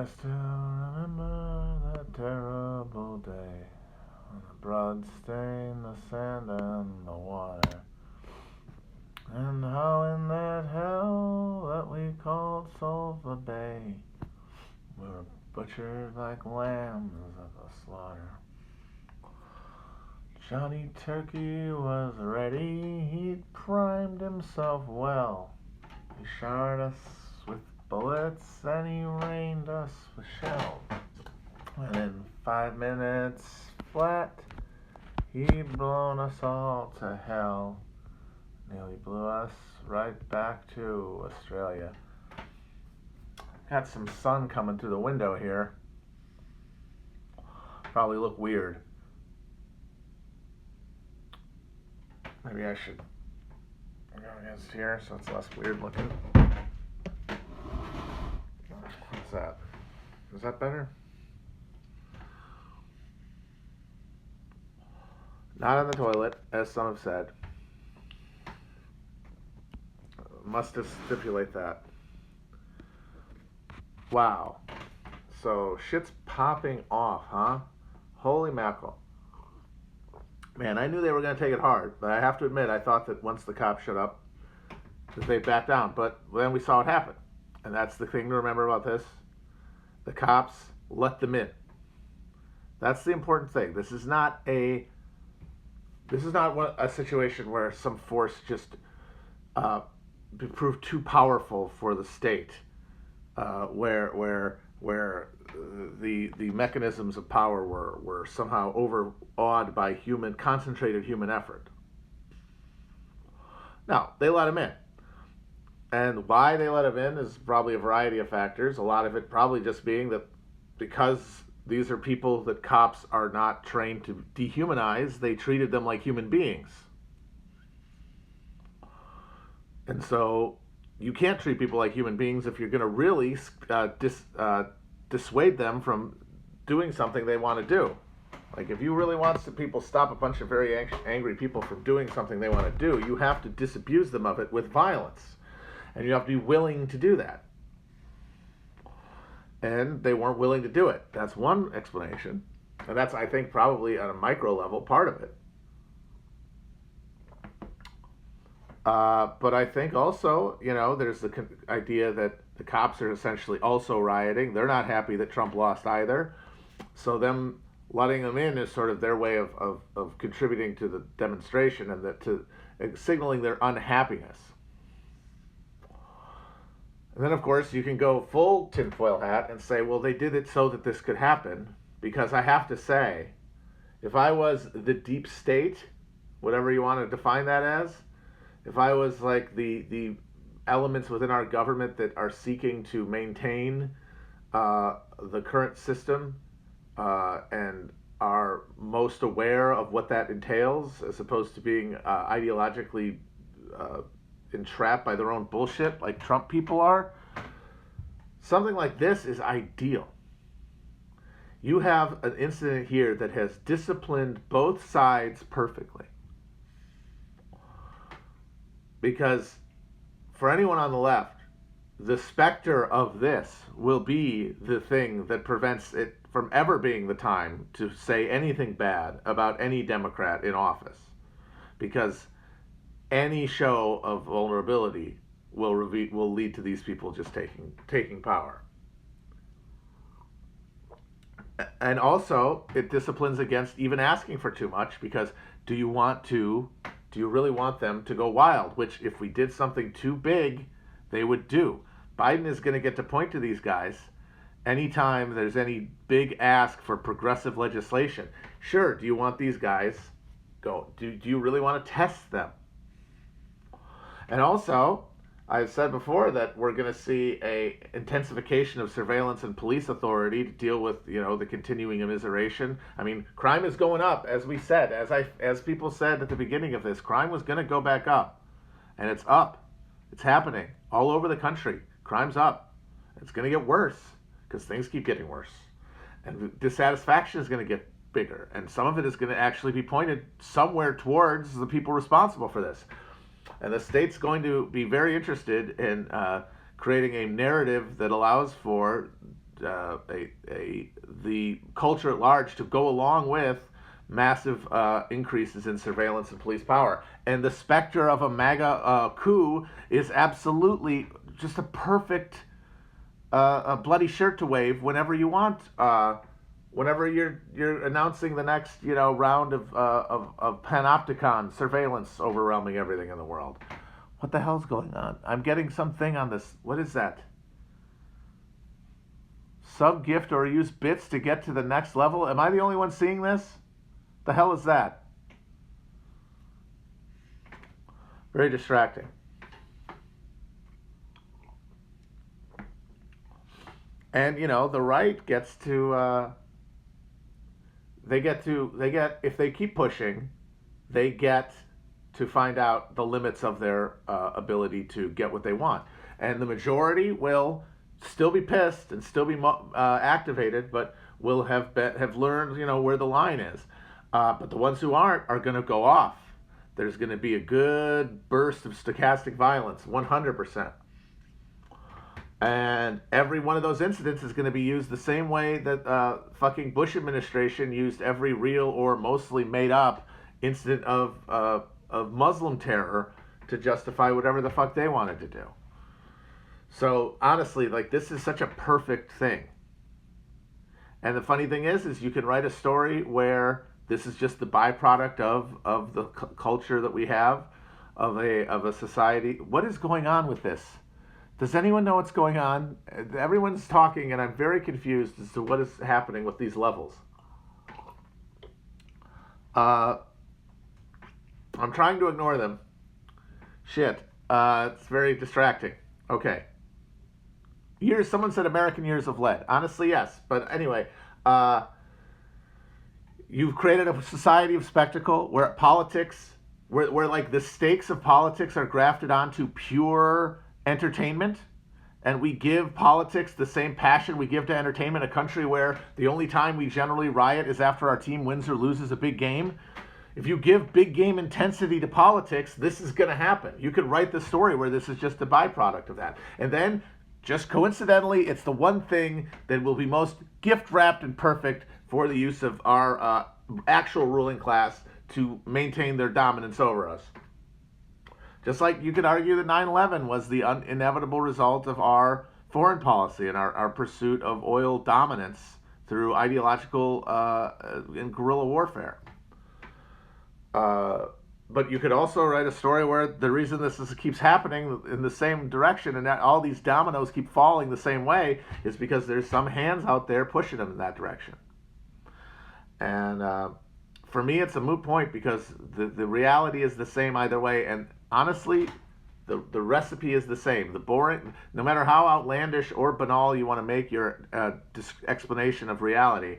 I still remember that terrible day when the blood stained the sand and the water, and how in that hell that we called Sulphur Bay we were butchered like lambs at the slaughter. Johnny Turkey was ready, he'd primed himself well. He showered us with bullets and he rained us with shells. And in 5 minutes flat, he'd blown us all to hell. Nearly blew us right back to Australia. Got some sun coming through the window here. Probably look weird. Maybe I should go against here so it's less weird looking. What's that? Is that better? Not on the toilet, as some have said. Must stipulate that. Wow. So shit's popping off, huh? Holy mackerel. Man, I knew they were going to take it hard, but I have to admit, I thought that once the cops shut up, that they'd back down. But then we saw it happen. And that's the thing to remember about this. The cops let them in. That's the important thing. This is not a situation where some force just proved too powerful for the state, where the mechanisms of power were somehow overawed by concentrated human effort. No, they let him in. And why they let him in is probably a variety of factors. A lot of it probably just being that because these are people that cops are not trained to dehumanize, they treated them like human beings. And so you can't treat people like human beings if you're going to really dissuade them from doing something they want to do. Like if you really want people stop a bunch of very angry people from doing something they want to do, you have to disabuse them of it with violence. And you have to be willing to do that. And they weren't willing to do it. That's one explanation. And that's, I think, probably at a micro level, part of it. But I think also, there's the idea that the cops are essentially also rioting. They're not happy that Trump lost either. So them letting them in is sort of their way of contributing to the demonstration and to signaling their unhappiness. And then, of course, you can go full tinfoil hat and say, well, they did it so that this could happen. Because I have to say, if I was the deep state, whatever you want to define that as, if I was like the elements within our government that are seeking to maintain the current system and are most aware of what that entails, as opposed to being ideologically entrapped by their own bullshit like Trump people are, something like this is ideal. You have an incident here that has disciplined both sides perfectly. Because for anyone on the left, the specter of this will be the thing that prevents it from ever being the time to say anything bad about any Democrat in office. Because any show of vulnerability will lead to these people just taking power. And also, it disciplines against even asking for too much, because do you really want them to go wild? Which, if we did something too big, they would do. Biden is going to get to point to these guys anytime there's any big ask for progressive legislation. Sure, do you want these guys go? Do you really want to test them? And also, I've said before that we're going to see a intensification of surveillance and police authority to deal with, the continuing immiseration. I mean, crime is going up, as we said, as people said at the beginning of this. Crime was going to go back up, and it's up. It's happening all over the country. Crime's up. It's going to get worse because things keep getting worse, and dissatisfaction is going to get bigger, and some of it is going to actually be pointed somewhere towards the people responsible for this. And the state's going to be very interested in creating a narrative that allows for the culture at large to go along with massive increases in surveillance and police power. And the specter of a MAGA coup is absolutely just a perfect a bloody shirt to wave whenever you want. Whenever you're announcing the next round of panopticon surveillance overwhelming everything in the world. What the hell's going on? I'm getting something on this. What is that? Sub-gift or use bits to get to the next level? Am I the only one seeing this? The hell is that? Very distracting. And the right gets to if they keep pushing, they get to find out the limits of their ability to get what they want. And the majority will still be pissed and still be activated, but will have learned where the line is. But the ones who aren't are going to go off. There's going to be a good burst of stochastic violence, 100%. And every one of those incidents is going to be used the same way that fucking Bush administration used every real or mostly made up incident of Muslim terror to justify whatever the fuck they wanted to do. So honestly, this is such a perfect thing. And the funny thing is you can write a story where this is just the byproduct of the culture that we have, of a society. What is going on with this? Does anyone know what's going on? Everyone's talking, and I'm very confused as to what is happening with these levels. I'm trying to ignore them. Shit. It's very distracting. Okay. Someone said American years of lead. Honestly, yes. But anyway, you've created a society of spectacle where politics, where the stakes of politics are grafted onto pure entertainment, and we give politics the same passion we give to entertainment, a country where the only time we generally riot is after our team wins or loses a big game. If you give big game intensity to politics, this is going to happen. You could write the story where this is just a byproduct of that. And then, just coincidentally, it's the one thing that will be most gift-wrapped and perfect for the use of our actual ruling class to maintain their dominance over us. Just like you could argue that 9/11 was the inevitable result of our foreign policy and our pursuit of oil dominance through ideological and guerrilla warfare. But you could also write a story where the reason keeps happening in the same direction and that all these dominoes keep falling the same way is because there's some hands out there pushing them in that direction. And for me, it's a moot point because the reality is the same either way. And honestly, the recipe is the same. The boring, no matter how outlandish or banal you want to make your explanation of reality,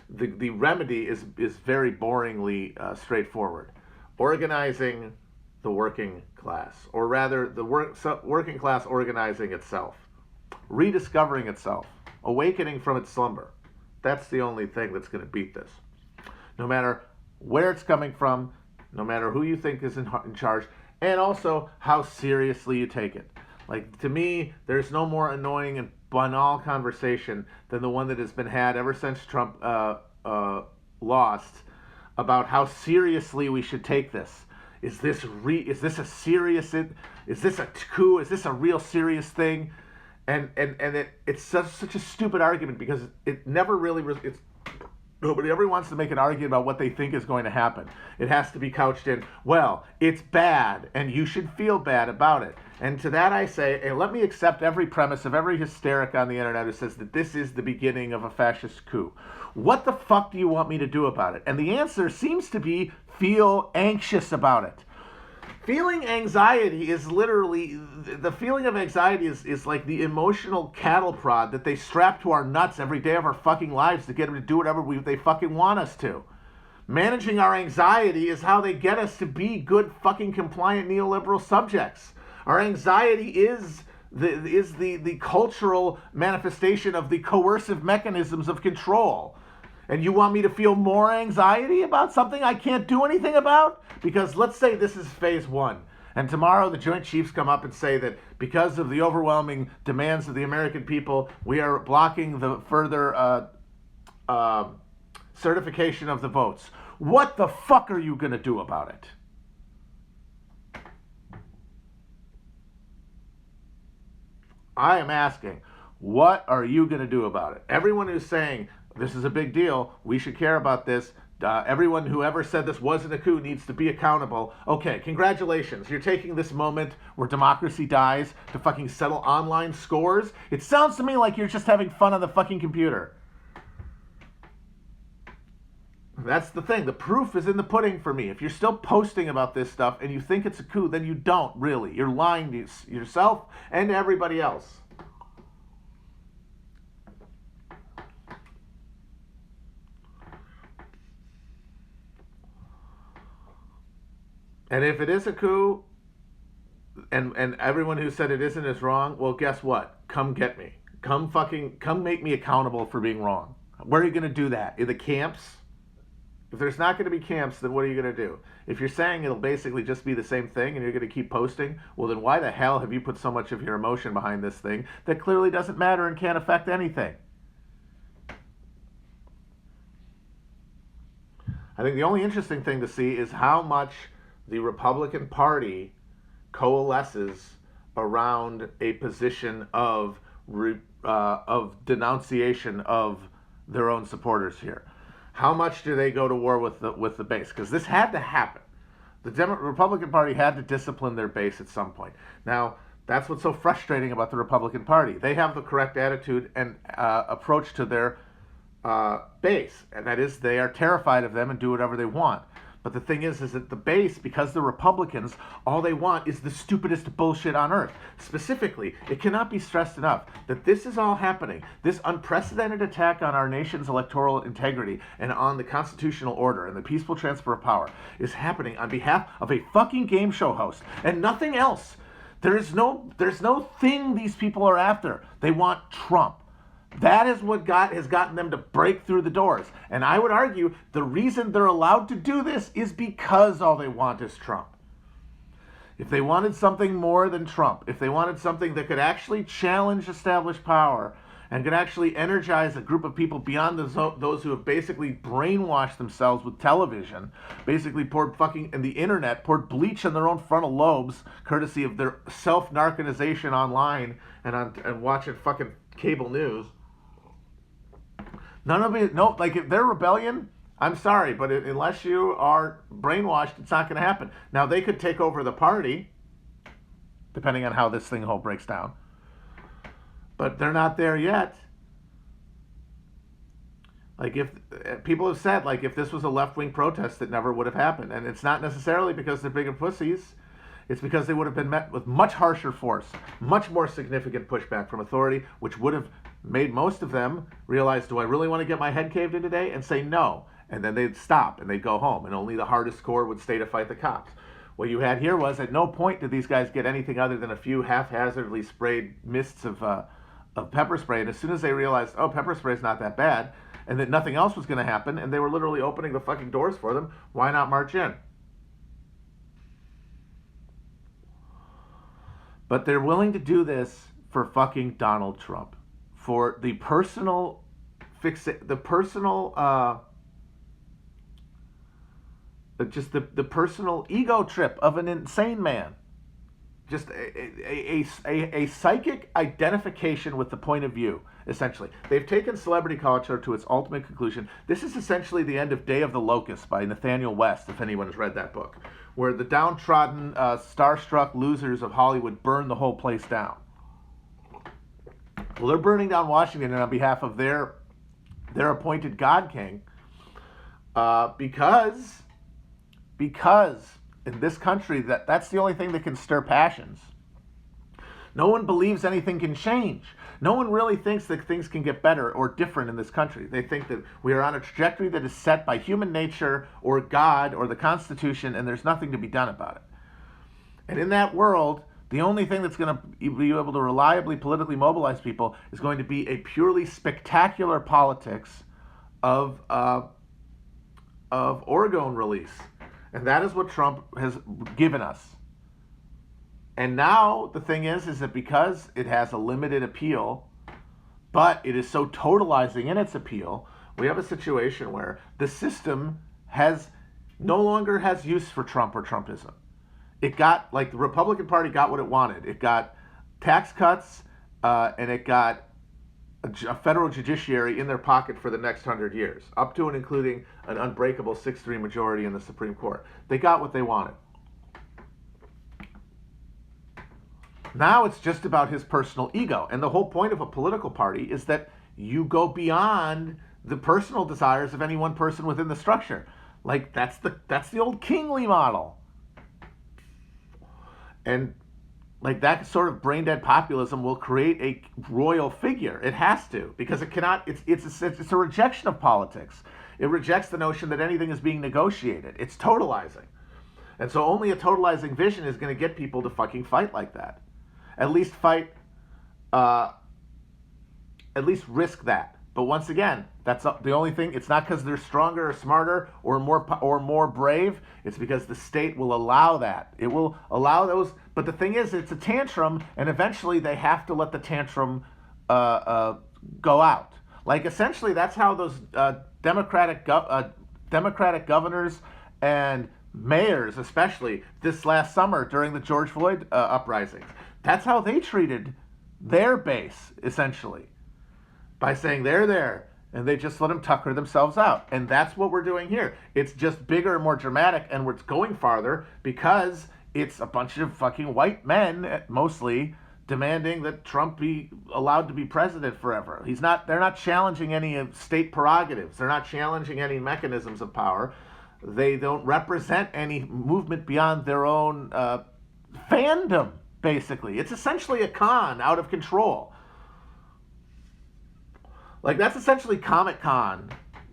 the remedy is very boringly straightforward. Organizing the working class, or rather the working class organizing itself, rediscovering itself, awakening from its slumber. That's the only thing that's going to beat this. No matter where it's coming from, no matter who you think is in charge, and also how seriously you take it. To me, there's no more annoying and banal conversation than the one that has been had ever since Trump lost about how seriously we should take this. Is this a serious? Is this a coup? Is this a real serious thing? And it's such a stupid argument because it never really nobody ever wants to make an argument about what they think is going to happen. It has to be couched in, well, it's bad, and you should feel bad about it. And to that I say, hey, let me accept every premise of every hysteric on the internet who says that this is the beginning of a fascist coup. What the fuck do you want me to do about it? And the answer seems to be feel anxious about it. Feeling anxiety is literally, the feeling of anxiety is like the emotional cattle prod that they strap to our nuts every day of our fucking lives to get them to do whatever they fucking want us to. Managing our anxiety is how they get us to be good fucking compliant neoliberal subjects. Our anxiety is the cultural manifestation of the coercive mechanisms of control. And you want me to feel more anxiety about something I can't do anything about? Because let's say this is phase one. And tomorrow the Joint Chiefs come up and say that because of the overwhelming demands of the American people, we are blocking the further certification of the votes. What the fuck are you going to do about it? I am asking, what are you going to do about it? Everyone who's saying this is a big deal, we should care about this, everyone who ever said this wasn't a coup needs to be accountable. Okay, congratulations. You're taking this moment where democracy dies to fucking settle online scores. It sounds to me like you're just having fun on the fucking computer. That's the thing. The proof is in the pudding for me. If you're still posting about this stuff and you think it's a coup, then you don't really. You're lying to yourself and to everybody else. And if it is a coup, and everyone who said it isn't is wrong, well, guess what? Come get me. Come make me accountable for being wrong. Where are you going to do that? In the camps? If there's not going to be camps, then what are you going to do? If you're saying it'll basically just be the same thing and you're going to keep posting, well, then why the hell have you put so much of your emotion behind this thing that clearly doesn't matter and can't affect anything? I think the only interesting thing to see is how much the Republican Party coalesces around a position of denunciation of their own supporters here. How much do they go to war with the base? Because this had to happen. The Republican Party had to discipline their base at some point. Now, that's what's so frustrating about the Republican Party. They have the correct attitude and approach to their base, and that is they are terrified of them and do whatever they want. But the thing is that the base, because they're Republicans, all they want is the stupidest bullshit on earth. Specifically, it cannot be stressed enough that this is all happening. This unprecedented attack on our nation's electoral integrity and on the constitutional order and the peaceful transfer of power is happening on behalf of a fucking game show host and nothing else. There's no thing these people are after. They want Trump. That is what has gotten them to break through the doors. And I would argue the reason they're allowed to do this is because all they want is Trump. If they wanted something more than Trump, if they wanted something that could actually challenge established power and could actually energize a group of people beyond those who have basically brainwashed themselves with television, basically and the internet poured bleach on their own frontal lobes, courtesy of their self-narcotization online and watching fucking cable news. None of it, no, like if they're rebellion, I'm sorry, but unless you are brainwashed, it's not going to happen. Now, they could take over the party, depending on how this thing whole breaks down. But they're not there yet. Like if people have said, like if this was a left-wing protest, it never would have happened. And it's not necessarily because they're bigger pussies. It's because they would have been met with much harsher force, much more significant pushback from authority, which would have made most of them realize, do I really want to get my head caved in today? And say no. And then they'd stop and they'd go home. And only the hardest core would stay to fight the cops. What you had here was at no point did these guys get anything other than a few haphazardly sprayed mists of pepper spray. And as soon as they realized, oh, pepper spray is not that bad, and that nothing else was going to happen, and they were literally opening the fucking doors for them, why not march in? But they're willing to do this for fucking Donald Trump, for the personal personal ego trip of an insane man, just a psychic identification with the point of view. Essentially, they've taken celebrity culture to its ultimate conclusion. This is essentially the end of Day of the Locust by Nathaniel West, if anyone has read that book, where the downtrodden, starstruck losers of Hollywood burn the whole place down. Well, they're burning down Washington on behalf of their appointed God King, because in this country that's the only thing that can stir passions. No one believes anything can change. No one really thinks that things can get better or different in this country. They think that we are on a trajectory that is set by human nature or God or the Constitution, and there's nothing to be done about it. And in that world, the only thing that's going to be able to reliably politically mobilize people is going to be a purely spectacular politics of orgone release. And that is what Trump has given us. And now the thing is that because it has a limited appeal, but it is so totalizing in its appeal, we have a situation where the system has no longer has use for Trump or Trumpism. It got, like, the Republican Party got what it wanted. It got tax cuts, and it got a federal judiciary in their pocket for the next 100 years, up to and including an unbreakable 6-3 majority in the Supreme Court. They got what they wanted. Now it's just about his personal ego. And the whole point of a political party is that you go beyond the personal desires of any one person within the structure. Like, that's the old kingly model. And like, that sort of brain dead populism will create a royal figure. It has to, because it cannot. It's a rejection of politics. It rejects the notion that anything is being negotiated. It's totalizing, and so only a totalizing vision is going to get people to fucking fight like that. At least fight. At least risk that. But once again, that's the only thing. It's not because they're stronger or smarter or more brave. It's because the state will allow that. It will allow those. But the thing is, it's a tantrum, and eventually they have to let the tantrum go out. Like, essentially, that's how those Democratic governors and mayors, especially this last summer during the George Floyd uprisings, that's how they treated their base, essentially, by saying they're there, and they just let them tucker themselves out. And that's what we're doing here. It's just bigger and more dramatic, and it's going farther because it's a bunch of fucking white men, mostly, demanding that Trump be allowed to be president forever. They're not challenging any of state prerogatives. They're not challenging any mechanisms of power. They don't represent any movement beyond their own fandom, basically. It's essentially a con out of control. Like, that's essentially Comic-Con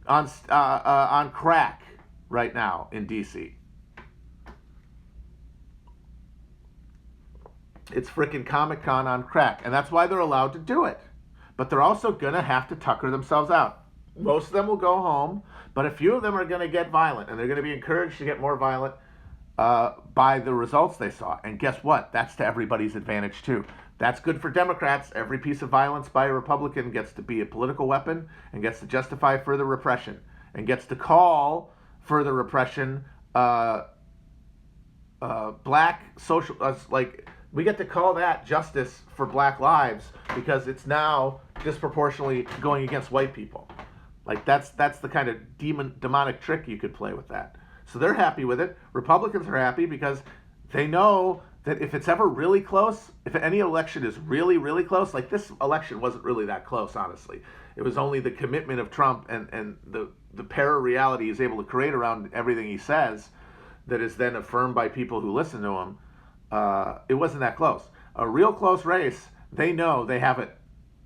on crack right now in DC. It's freaking Comic-Con on crack, and that's why they're allowed to do it. But they're also going to have to tucker themselves out. Most of them will go home, but a few of them are going to get violent, and they're going to be encouraged to get more violent by the results they saw. And guess what? That's to everybody's advantage, too. That's good for Democrats. Every piece of violence by a Republican gets to be a political weapon and gets to justify further repression and gets to call further repression black social, like, we get to call that justice for black lives because it's now disproportionately going against white people. Like, that's the kind of demonic trick you could play with that. So they're happy with it. Republicans are happy because they know that if it's ever really close, if any election is really, really close, like this election wasn't really that close, honestly. It was only the commitment of Trump and the para-reality he's able to create around everything he says that is then affirmed by people who listen to him. It wasn't that close. A real close race, they know they have it.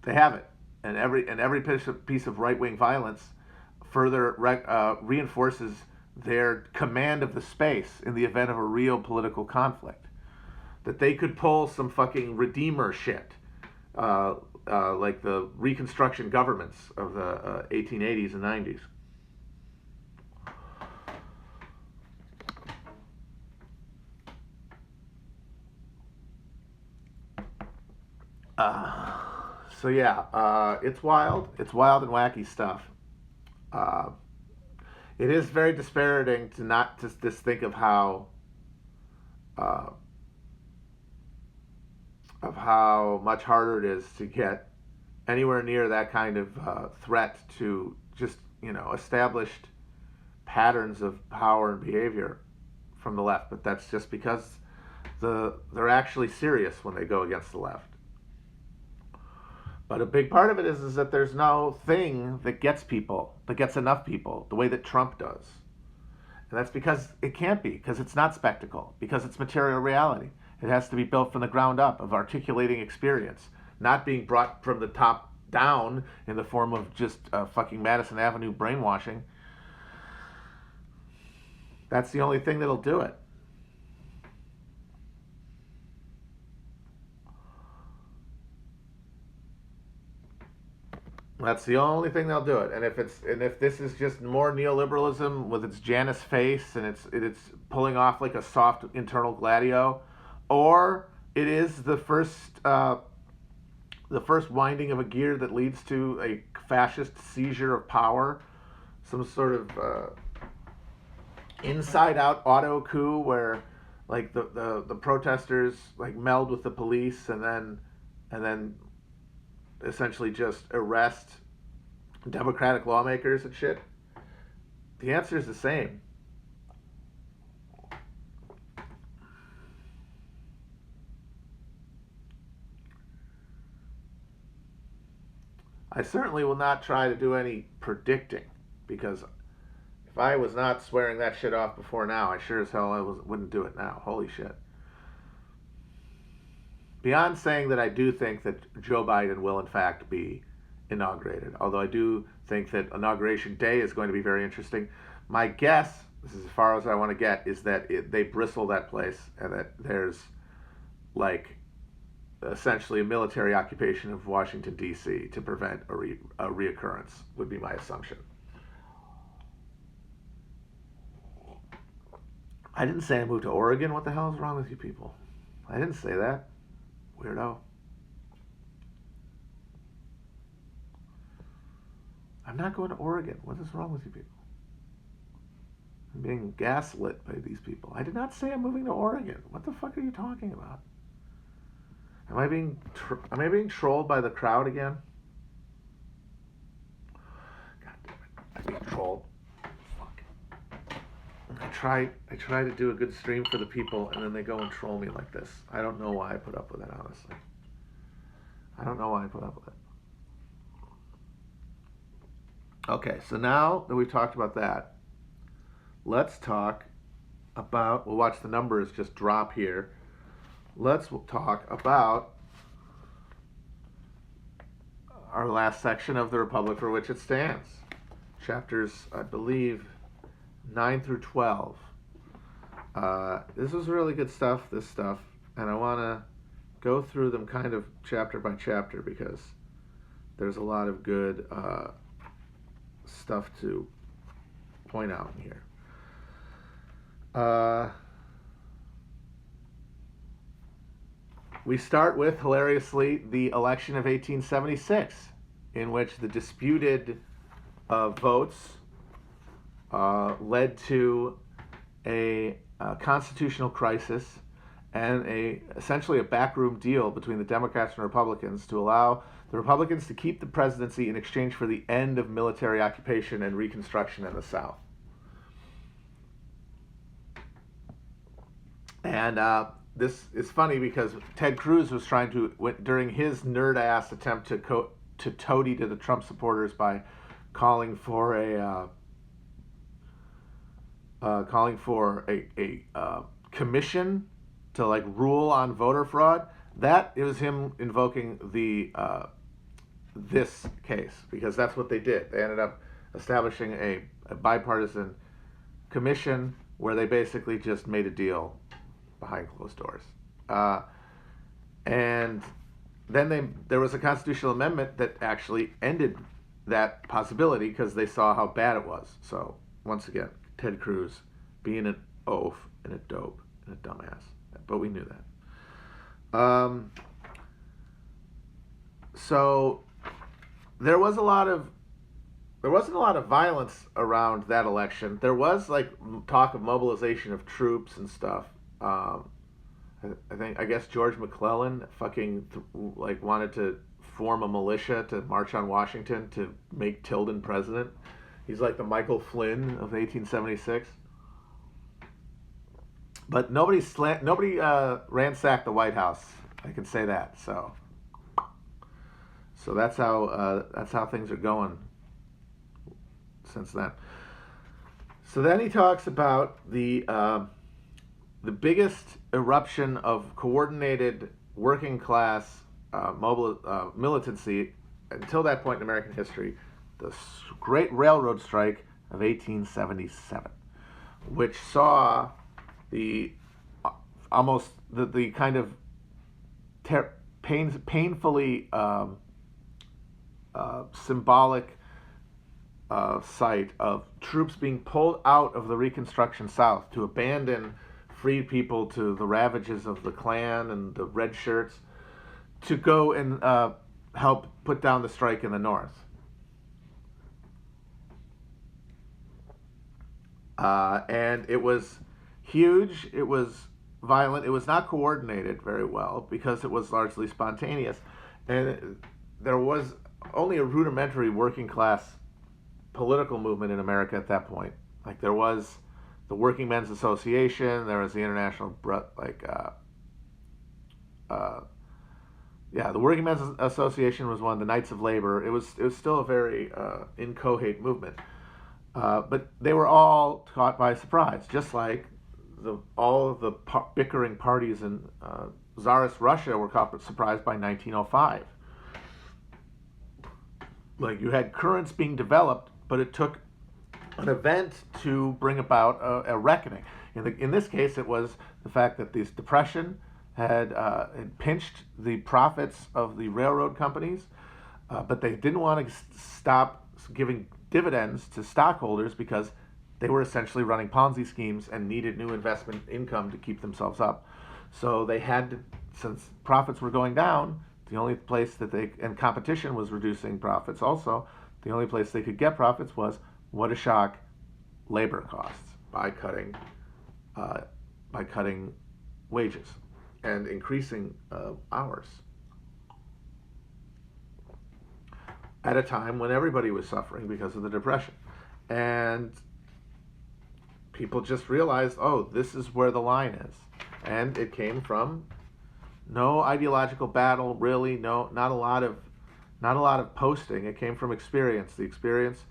They have it. And every piece of right-wing violence further reinforces their command of the space in the event of a real political conflict. That they could pull some fucking Redeemer shit, like the Reconstruction governments of the 1880s and 90s. So yeah, it's wild. It's wild and wacky stuff. It is very disparaging to not just think of how much harder it is to get anywhere near that kind of threat to just, established patterns of power and behavior from the left. But that's just because they're actually serious when they go against the left. But a big part of it is that there's no thing that gets enough people the way that Trump does. And that's because it can't be, because it's not spectacle, because it's material reality. It has to be built from the ground up of articulating experience, not being brought from the top down in the form of just fucking Madison Avenue brainwashing. That's the only thing that'll do it. That's the only thing they'll do it. And if this is just more neoliberalism with its Janus face and it's pulling off like a soft internal Gladio, or it is the first winding of a gear that leads to a fascist seizure of power, some sort of inside-out auto coup where, like, the protesters like meld with the police and then essentially just arrest democratic lawmakers and shit. The answer is the same. I certainly will not try to do any predicting, because if I was not swearing that shit off before now, I sure as hell wouldn't do it now. Holy shit. Beyond saying that I do think that Joe Biden will in fact be inaugurated, although I do think that Inauguration Day is going to be very interesting, my guess, this is as far as I want to get, is that they bristle that place and that there's like essentially a military occupation of Washington, D.C. to prevent a reoccurrence, would be my assumption. I didn't say I moved to Oregon. What the hell is wrong with you people? I didn't say that. Weirdo. I'm not going to Oregon. What is wrong with you people? I'm being gaslit by these people. I did not say I'm moving to Oregon. What the fuck are you talking about? Am I being trolled by the crowd again? God damn it! I'm being trolled. Fuck. I try to do a good stream for the people, and then they go and troll me like this. I don't know why I put up with it, honestly. I don't know why I put up with it. Okay, so now that we've talked about that, let's talk about, we'll watch the numbers just drop here. Let's talk about our last section of the Republic for which it stands. Chapters, I believe, 9 through 12. This was really good stuff, this stuff, and I want to go through them kind of chapter by chapter because there's a lot of good stuff to point out in here. We start with, hilariously, the election of 1876, in which the disputed votes led to a constitutional crisis and essentially a backroom deal between the Democrats and Republicans to allow the Republicans to keep the presidency in exchange for the end of military occupation and Reconstruction in the South. And this is funny because Ted Cruz was trying to, during his nerd-ass attempt to toady to the Trump supporters by calling for a commission to like rule on voter fraud. That it was him invoking this case, because that's what they did. They ended up establishing a bipartisan commission where they basically just made a deal behind closed doors. And then there was a constitutional amendment that actually ended that possibility because they saw how bad it was. So once again, Ted Cruz being an oaf and a dope and a dumbass. But we knew that. So there wasn't a lot of violence around that election. There was like talk of mobilization of troops and stuff. I guess George McClellan fucking wanted to form a militia to march on Washington to make Tilden president. He's like the Michael Flynn of 1876. But nobody ransacked the White House. I can say that. So that's how things are going since then. So then he talks about the biggest eruption of coordinated working class militancy until that point in American history, the Great Railroad Strike of 1877, which saw the kind of painfully symbolic sight of troops being pulled out of the Reconstruction South to abandon freed people to the ravages of the Klan and the red shirts to go and help put down the strike in the North. And it was huge. It was violent. It was not coordinated very well because it was largely spontaneous. And there was only a rudimentary working class political movement in America at that point. Like there was the Working Men's Association, there was the International, the Working Men's Association was one, the Knights of Labor. It was still a very inchoate movement. But they were all caught by surprise, just like all of the bickering parties in Tsarist Russia were caught by surprise by 1905. Like you had currents being developed, but it took an event to bring about a reckoning. In this case, it was the fact that this depression had pinched the profits of the railroad companies, but they didn't want to stop giving dividends to stockholders because they were essentially running Ponzi schemes and needed new investment income to keep themselves up. So they had to, since profits were going down, the only place that and competition was reducing profits also, the only place they could get profits was, what a shock, labor costs by cutting wages and increasing hours at a time when everybody was suffering because of the Depression. And people just realized, oh, this is where the line is. And it came from no ideological battle, really, not a lot of posting. It came from experience, the experience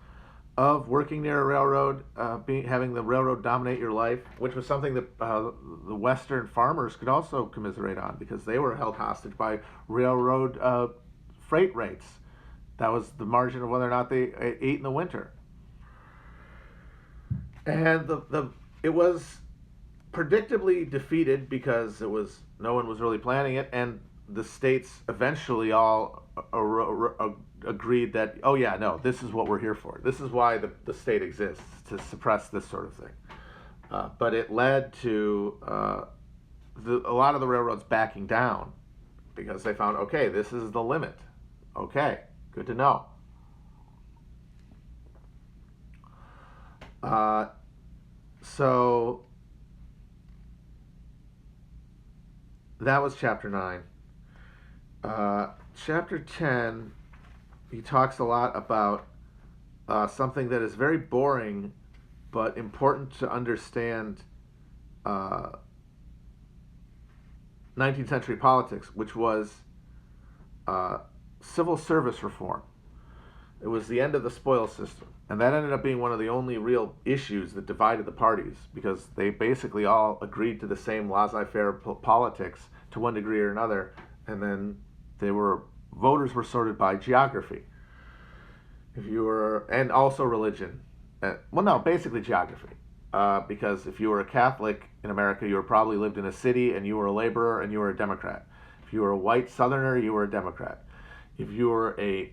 of working near a railroad, having the railroad dominate your life, which was something that the Western farmers could also commiserate on because they were held hostage by railroad freight rates. That was the margin of whether or not they ate in the winter. And it was predictably defeated because no one was really planning it, and the states eventually all agreed that, oh yeah, no, this is what we're here for. This is why the state exists, to suppress this sort of thing. But it led to a lot of the railroads backing down because they found, okay, this is the limit. Okay, good to know. So that was chapter 9. Chapter 10, he talks a lot about something that is very boring but important to understand 19th century politics, which was civil service reform. It was the end of the spoils system. And that ended up being one of the only real issues that divided the parties, because they basically all agreed to the same laissez-faire politics to one degree or another, and then voters were sorted by geography. And also religion. Basically geography. Because if you were a Catholic in America, you probably lived in a city, and you were a laborer, and you were a Democrat. If you were a white Southerner, you were a Democrat. If you were a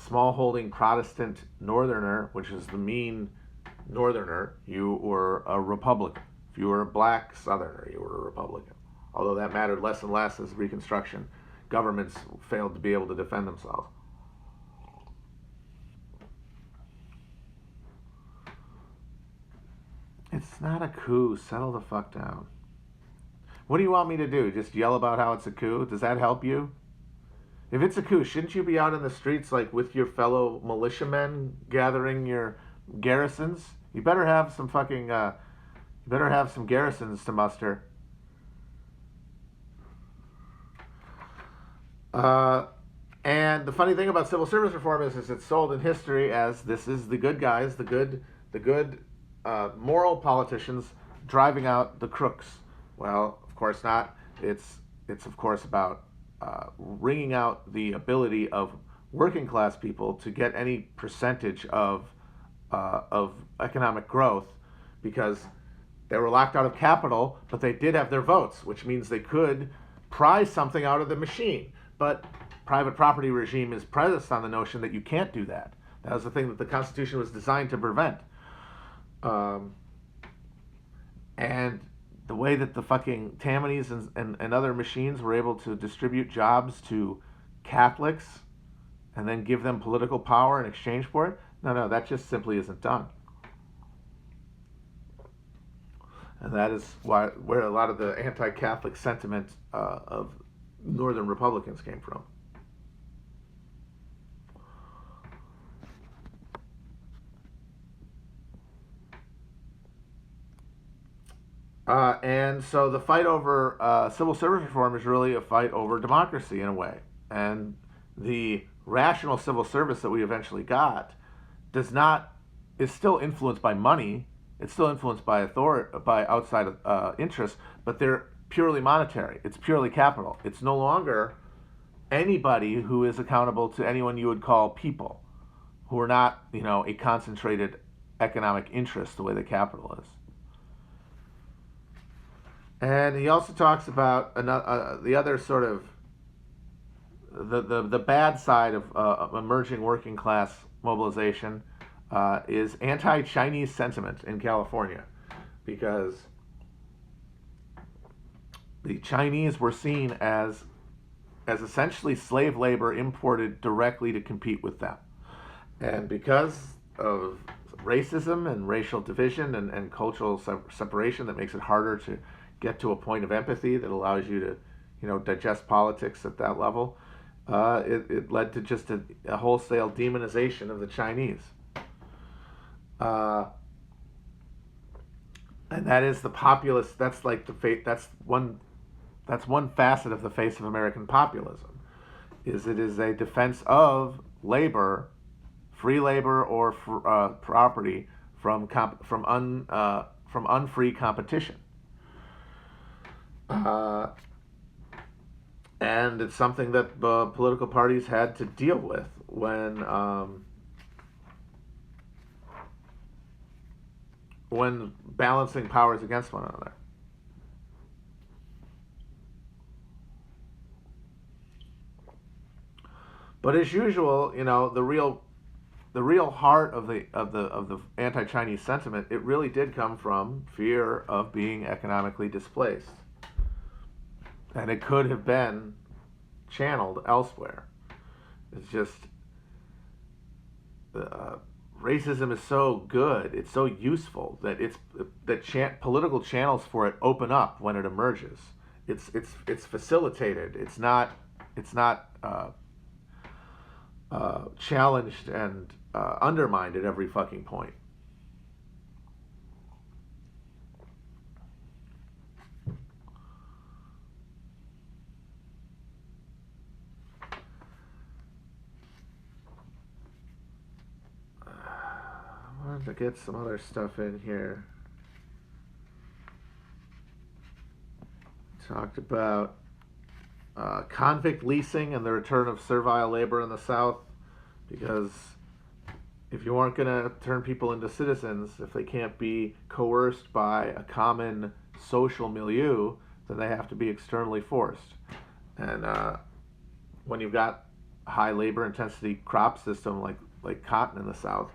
small-holding Protestant Northerner, which is the mean Northerner, you were a Republican. If you were a black Southerner, you were a Republican. Although that mattered less and less as Reconstruction governments failed to be able to defend themselves. It's not a coup. Settle the fuck down. What do you want me to do? Just yell about how it's a coup? Does that help you? If it's a coup, shouldn't you be out in the streets like with your fellow militiamen gathering your garrisons? You better have some garrisons to muster. And the funny thing about civil service reform is it's sold in history as this is the good guys, the good moral politicians driving out the crooks. Well, of course not. It's of course about wringing out the ability of working class people to get any percentage of economic growth, because they were locked out of capital, but they did have their votes, which means they could prize something out of the machine. But private property regime is premised on the notion that you can't do that. That was the thing that the Constitution was designed to prevent. And the way that the fucking Tammanies and other machines were able to distribute jobs to Catholics and then give them political power in exchange for it, no, that just simply isn't done. And that is where a lot of the anti-Catholic sentiment of Northern Republicans came from. And so the fight over civil service reform is really a fight over democracy in a way. And the rational civil service that we eventually got is still influenced by money. It's still influenced by by outside interests, but they're purely monetary. It's purely capital. It's no longer anybody who is accountable to anyone you would call people, who are not, a concentrated economic interest the way the capital is. And he also talks about the other sort of the bad side of emerging working class mobilization is anti-Chinese sentiment in California, because the Chinese were seen as essentially slave labor imported directly to compete with them. And because of racism and racial division and cultural separation that makes it harder to get to a point of empathy that allows you to, digest politics at that level, it led to just a wholesale demonization of the Chinese. And that is the populist. That's like that's one facet of the face of American populism. It is a defense of labor, free labor or property from unfree competition. And it's something that political parties had to deal with when balancing powers against one another. But as usual, the real heart of the anti-Chinese sentiment, it really did come from fear of being economically displaced. And it could have been channeled elsewhere. It's just racism is so good, it's so useful that political channels for it open up when it emerges. It's facilitated. It's not challenged and undermined at every fucking point. I wanted to get some other stuff in here. Talked about convict leasing and the return of servile labor in the South, because if you aren't going to turn people into citizens, if they can't be coerced by a common social milieu, then they have to be externally forced. And when you've got a high labor intensity crop system like cotton in the South,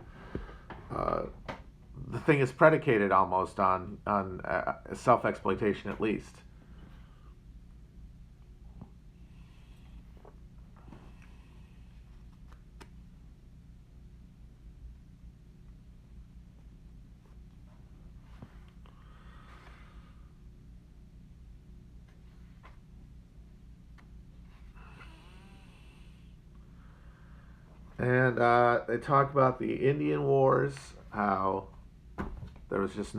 the thing is predicated almost on self-exploitation at least. And they talk about the Indian Wars, how there was just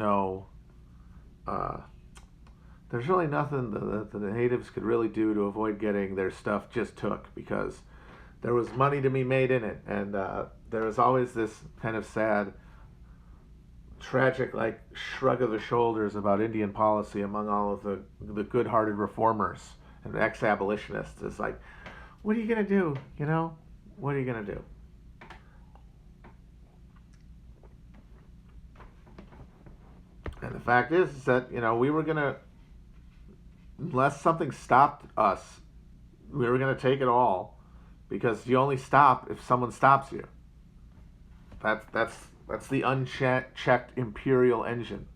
there's really nothing that the natives could really do to avoid getting their stuff just took, because there was money to be made in it. And there was always this kind of sad, tragic, shrug of the shoulders about Indian policy among all of the good-hearted reformers and ex-abolitionists. It's like, what are you going to do, What are you going to do? And the fact is that, we were going to, unless something stopped us, we were going to take it all, because you only stop if someone stops you. That's the unchecked imperial engine.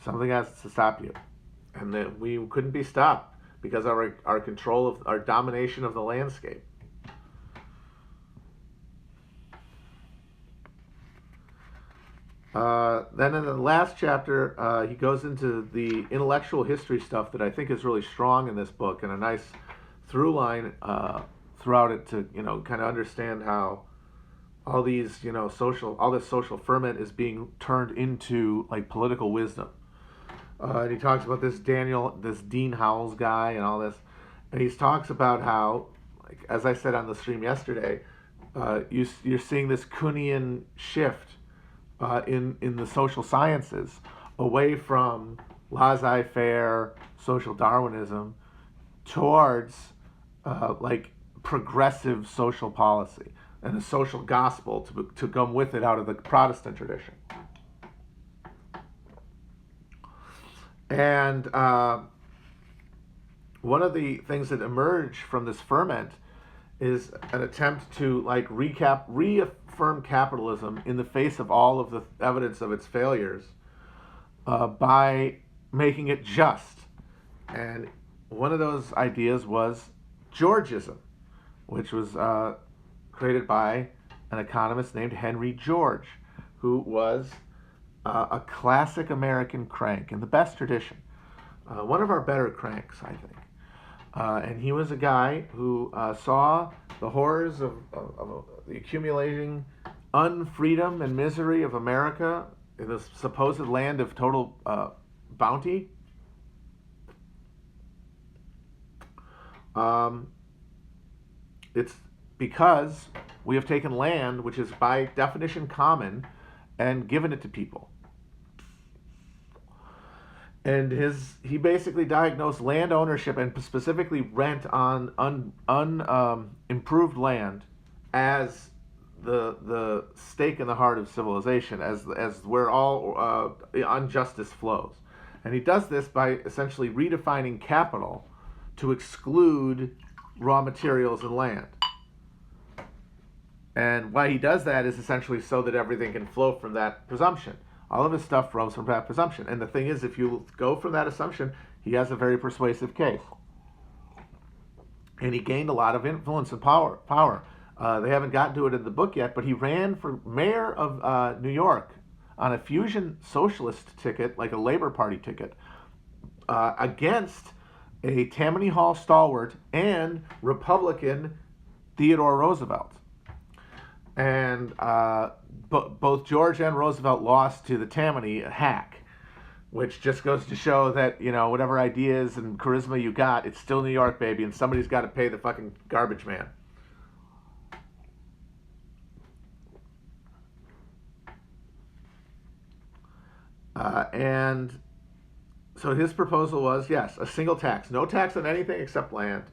Something has to stop you. And that we couldn't be stopped because of our control of our domination of the landscape. Then in the last chapter, he goes into the intellectual history stuff that I think is really strong in this book, and a nice through line throughout it to kind of understand how all these all this social ferment is being turned into like political wisdom. And he talks about this Dean Howells guy and all this, and he talks about how, like, as I said on the stream yesterday, you're seeing this Kuhnian shift in the social sciences away from laissez-faire social Darwinism towards like progressive social policy and a social gospel to come with it out of the Protestant tradition. And one of the things that emerge from this ferment is an attempt to like reaffirm capitalism in the face of all of the evidence of its failures by making it just. And one of those ideas was Georgism, which was created by an economist named Henry George, who was a classic American crank in the best tradition. One of our better cranks, I think. And he was a guy who saw the horrors of the accumulating unfreedom and misery of America in this supposed land of total bounty. It's because we have taken land, which is by definition common, and given it to people. And he basically diagnosed land ownership and specifically rent on improved land as the stake in the heart of civilization, as where all injustice flows. And he does this by essentially redefining capital to exclude raw materials and land. And why he does that is essentially so that everything can flow from that presumption. All of his stuff flows from that presumption. And the thing is, if you go from that assumption, he has a very persuasive case. And he gained a lot of influence and power. They haven't gotten to it in the book yet, but he ran for mayor of New York on a fusion socialist ticket, like a Labor Party ticket, against a Tammany Hall stalwart and Republican Theodore Roosevelt. And both George and Roosevelt lost to the Tammany hack, which just goes to show that, whatever ideas and charisma you got, it's still New York, baby, and somebody's got to pay the fucking garbage man. And so his proposal was, yes, a single tax, no tax on anything except land,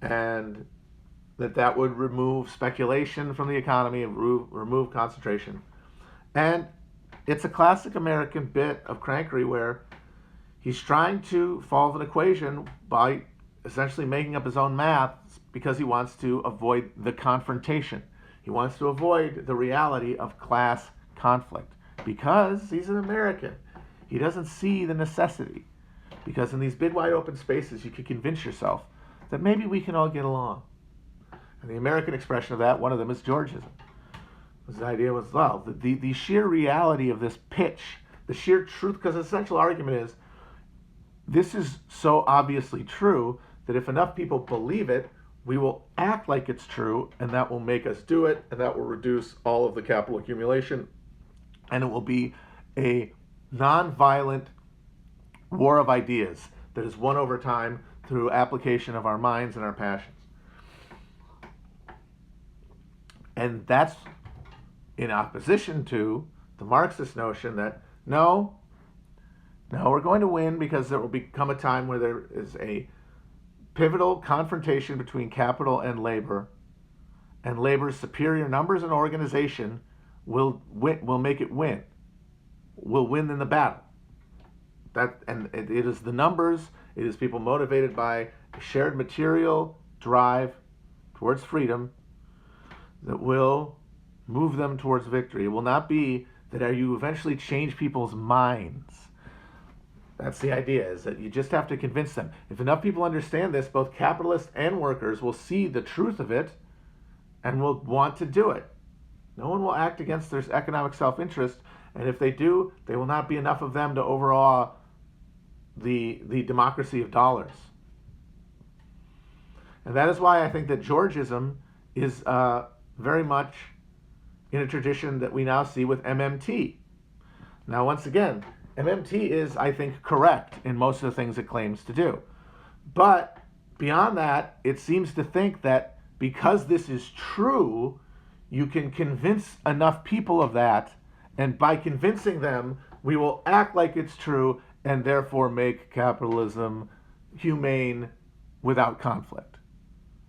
and that would remove speculation from the economy and remove concentration. And it's a classic American bit of crankery where he's trying to solve an equation by essentially making up his own math because he wants to avoid the confrontation. He wants to avoid the reality of class conflict because he's an American. He doesn't see the necessity, because in these big wide open spaces you could convince yourself that maybe we can all get along. And the American expression of that, one of them is Georgism. His idea was, well, the sheer reality of this pitch, the sheer truth, because the essential argument is, this is so obviously true that if enough people believe it, we will act like it's true, and that will make us do it, and that will reduce all of the capital accumulation, and it will be a non-violent war of ideas that is won over time through application of our minds and our passions. And that's in opposition to the Marxist notion that no, we're going to win because there will become a time where there is a pivotal confrontation between capital and labor's superior numbers and organization will make it win. Will win in the battle. And it is the numbers, it is people motivated by a shared material drive towards freedom that will move them towards victory. It will not be that you eventually change people's minds. That's the idea, is that you just have to convince them. If enough people understand this, both capitalists and workers will see the truth of it and will want to do it. No one will act against their economic self-interest, and if they do, there will not be enough of them to overawe the democracy of dollars. And that is why I think that Georgism is very much in a tradition that we now see with MMT. Now, once again, MMT is, I think, correct in most of the things it claims to do. But beyond that, it seems to think that because this is true, you can convince enough people of that, and by convincing them, we will act like it's true and therefore make capitalism humane without conflict.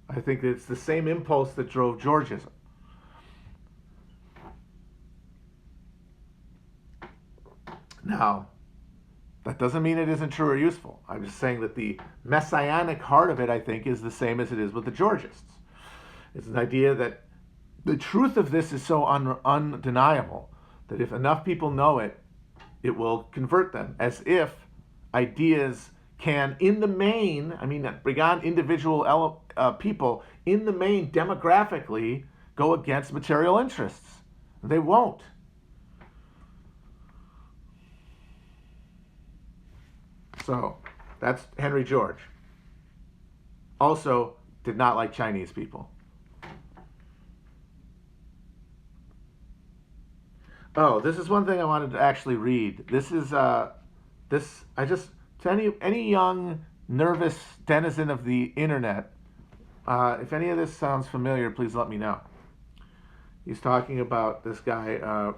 I think it's the same impulse that drove Georgism. Now, that doesn't mean it isn't true or useful. I'm just saying that the messianic heart of it, I think, is the same as it is with the Georgists. It's an idea that the truth of this is so undeniable that if enough people know it, it will convert them, as if ideas can, in the main, beyond individual people, in the main, demographically, go against material interests. They won't. So, that's Henry George. Also, did not like Chinese people. Oh, this is one thing I wanted to actually read. This is, to any young, nervous denizen of the internet, if any of this sounds familiar, please let me know. He's talking about this guy,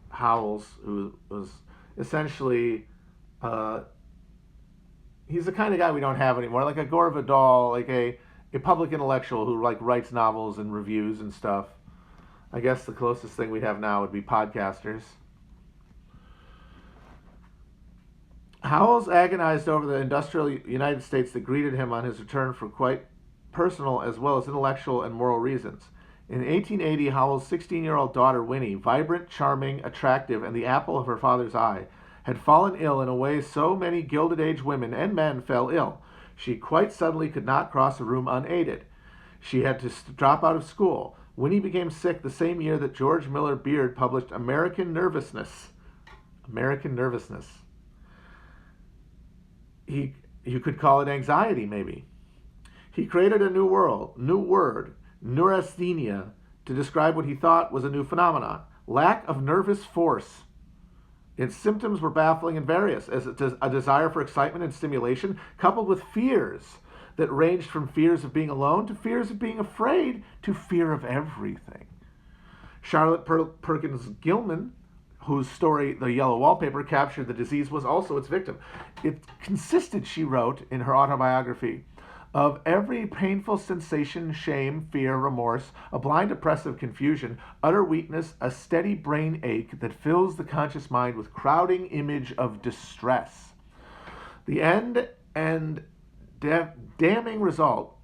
Howells, who was essentially, he's the kind of guy we don't have anymore, like a Gore Vidal, like a public intellectual who writes novels and reviews and stuff. I guess the closest thing we have now would be podcasters. Howells agonized over the industrial United States that greeted him on his return for quite personal as well as intellectual and moral reasons. In 1880, Howells' 16-year-old daughter, Winnie, vibrant, charming, attractive, and the apple of her father's eye, had fallen ill in a way so many Gilded Age women and men fell ill. She quite suddenly could not cross a room unaided. She had to drop out of school. Winnie became sick the same year that George Miller Beard published American Nervousness. American Nervousness. You could call it anxiety, maybe. He created a new word, neurasthenia, to describe what he thought was a new phenomenon. Lack of nervous force. Its symptoms were baffling and various, as a desire for excitement and stimulation, coupled with fears that ranged from fears of being alone to fears of being afraid to fear of everything. Charlotte Perkins Gilman, whose story, The Yellow Wallpaper, captured the disease, was also its victim. It consisted, she wrote in her autobiography, of every painful sensation, shame, fear, remorse, a blind oppressive confusion, utter weakness, a steady brain ache that fills the conscious mind with crowding image of distress. The end and defining result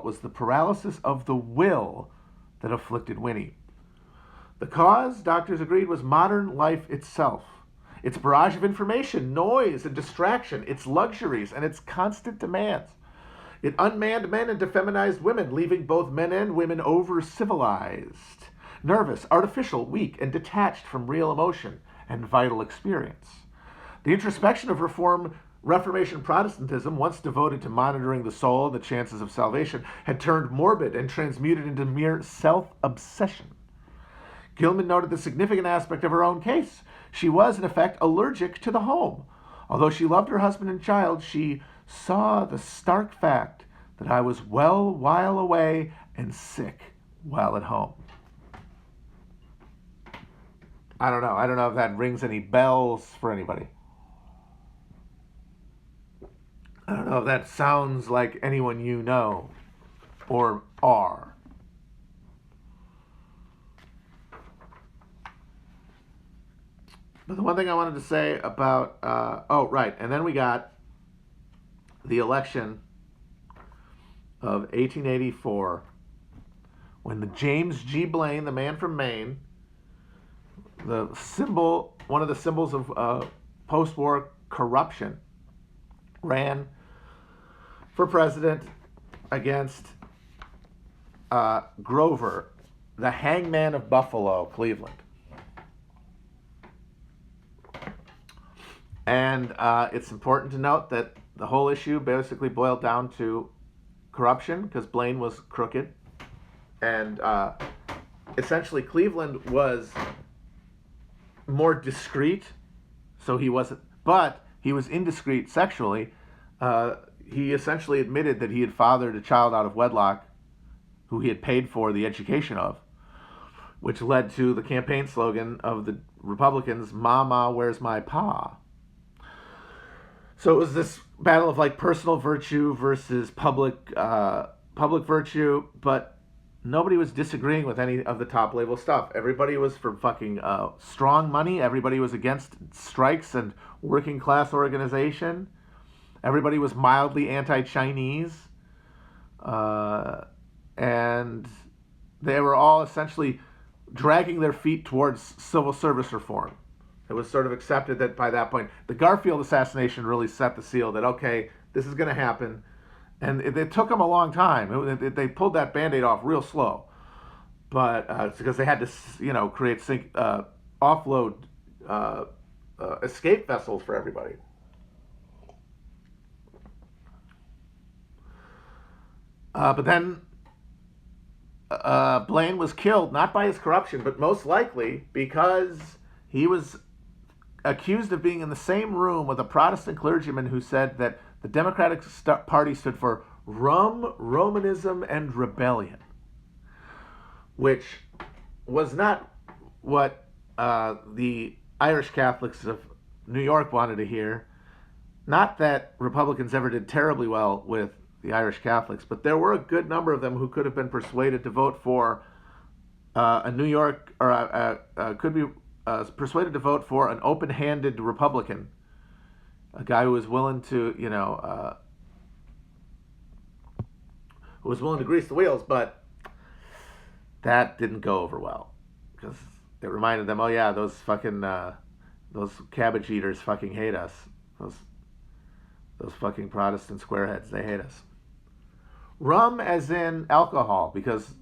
was the paralysis of the will that afflicted Winnie. The cause, doctors agreed, was modern life itself. Its barrage of information, noise, and distraction, its luxuries, and its constant demands. It unmanned men and defeminized women, leaving both men and women over-civilized, nervous, artificial, weak, and detached from real emotion and vital experience. The introspection of Reformation Protestantism, once devoted to monitoring the soul and the chances of salvation, had turned morbid and transmuted into mere self-obsession. Gilman noted the significant aspect of her own case. She was, in effect, allergic to the home. Although she loved her husband and child, she saw the stark fact that I was well while away and sick while at home. I don't know if that rings any bells for anybody. I don't know if that sounds like anyone you know or are. But the one thing I wanted to say about, and then we got the election of 1884, when the James G. Blaine, the man from Maine, one of the symbols of post-war corruption, ran for president against Grover, the hangman of Buffalo, Cleveland. And it's important to note that the whole issue basically boiled down to corruption because Blaine was crooked. And essentially Cleveland was more discreet, so he wasn't, but he was indiscreet sexually. He essentially admitted that he had fathered a child out of wedlock who he had paid for the education of, which led to the campaign slogan of the Republicans, "Mama, where's my pa?" So it was this battle of like personal virtue versus public virtue, but nobody was disagreeing with any of the top level stuff. Everybody was for fucking strong money. Everybody was against strikes and working class organization. Everybody was mildly anti-Chinese. And they were all essentially dragging their feet towards civil service reform. It was sort of accepted that by that point, the Garfield assassination really set the seal that, okay, this is going to happen. And it took them a long time. They pulled that Band-Aid off real slow. But it's because they had to, create offload escape vessels for everybody. But then Blaine was killed, not by his corruption, but most likely because he was accused of being in the same room with a Protestant clergyman who said that the Democratic Party stood for Romanism, and rebellion, which was not what the Irish Catholics of New York wanted to hear. Not that Republicans ever did terribly well with the Irish Catholics, but there were a good number of them who could have been persuaded to vote for a New York, or could be persuaded to vote for an open-handed Republican, a guy who was willing to, who was willing to grease the wheels, but that didn't go over well because it reminded them, oh yeah, those fucking those cabbage eaters fucking hate us. Those fucking Protestant squareheads, they hate us. Rum as in alcohol, because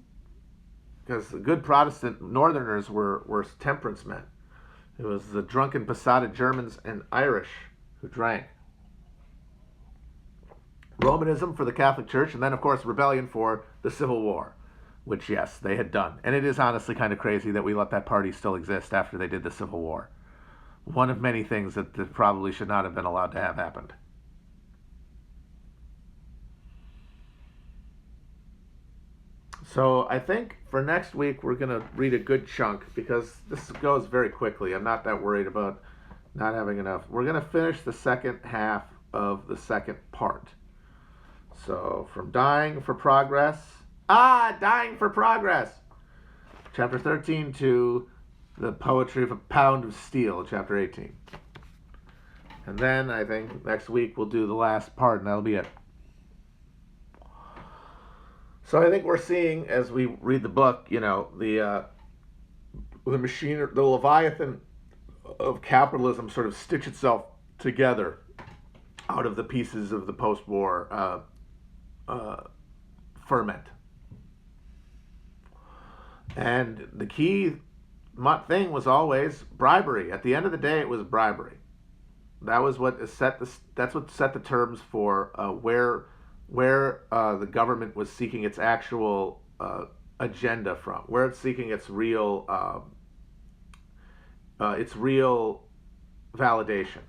the good Protestant Northerners were temperance men. It was the drunken, besotted Germans and Irish who drank. Romanism for the Catholic Church, and then, of course, rebellion for the Civil War, which, yes, they had done. And it is honestly kind of crazy that we let that party still exist after they did the Civil War. One of many things that probably should not have been allowed to have happened. So I think for next week we're going to read a good chunk because this goes very quickly. I'm not that worried about not having enough. We're going to finish the second half of the second part. So from Dying for Progress. Dying for Progress! Chapter 13 to The Poetry of a Pound of Steel, Chapter 18. And then I think next week we'll do the last part and that'll be it. So I think we're seeing, as we read the book, the machine, the Leviathan of capitalism sort of stitch itself together out of the pieces of the post-war ferment. And the key thing was always bribery. At the end of the day, it was bribery. That was what that's what set the terms for where the government was seeking its actual agenda from, where it's seeking its real validation,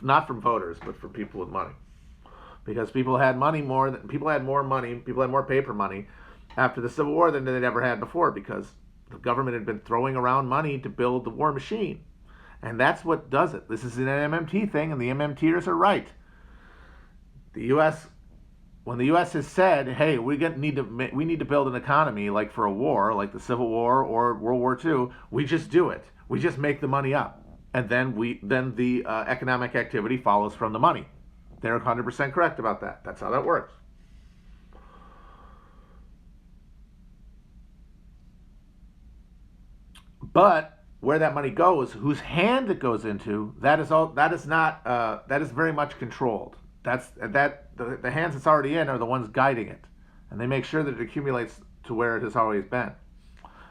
not from voters, but from people with money, because people had more money, people had more paper money after the Civil War than they'd ever had before, because the government had been throwing around money to build the war machine, and that's what does it. This is an MMT thing, and the MMTers are right. The U.S. When the U.S. has said, "Hey, we need to build an economy like for a war, like the Civil War or World War II," we just do it. We just make the money up, and then the economic activity follows from the money. They're 100% correct about that. That's how that works. But where that money goes, whose hand it goes into, that is not that is very much controlled. The hands it's already in are the ones guiding it, and they make sure that it accumulates to where it has always been.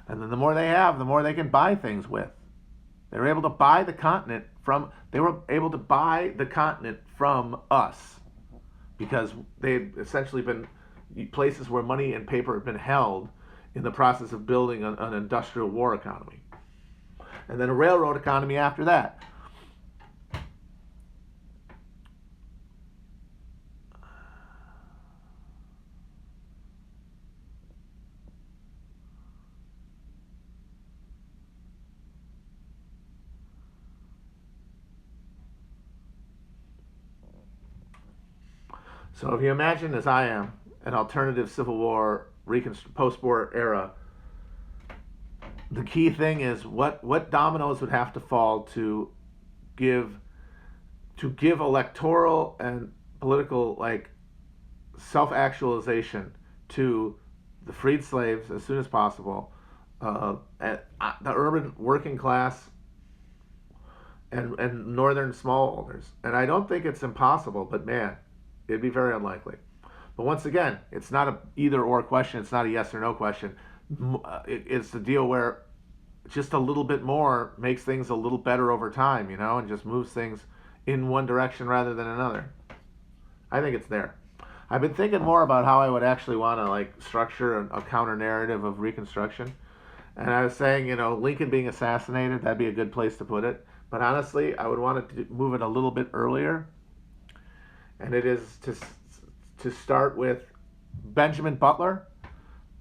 And then the more they have, the more they can buy things with. They were able to buy the continent from us because they had essentially been places where money and paper had been held in the process of building an industrial war economy. And then a railroad economy after that. So if you imagine, as I am, an alternative Civil War, post-war era, the key thing is what dominoes would have to fall to give electoral and political self-actualization to the freed slaves as soon as possible, and the urban working class and northern smallholders. And I don't think it's impossible, but man, it'd be very unlikely. But once again, it's not a either or question. It's not a yes or no question. It's the deal where just a little bit more makes things a little better over time, and just moves things in one direction rather than another. I think it's there. I've been thinking more about how I would actually want to structure a counter narrative of Reconstruction. And I was saying, Lincoln being assassinated, that'd be a good place to put it. But honestly, I would want to move it a little bit earlier. And it is to start with Benjamin Butler,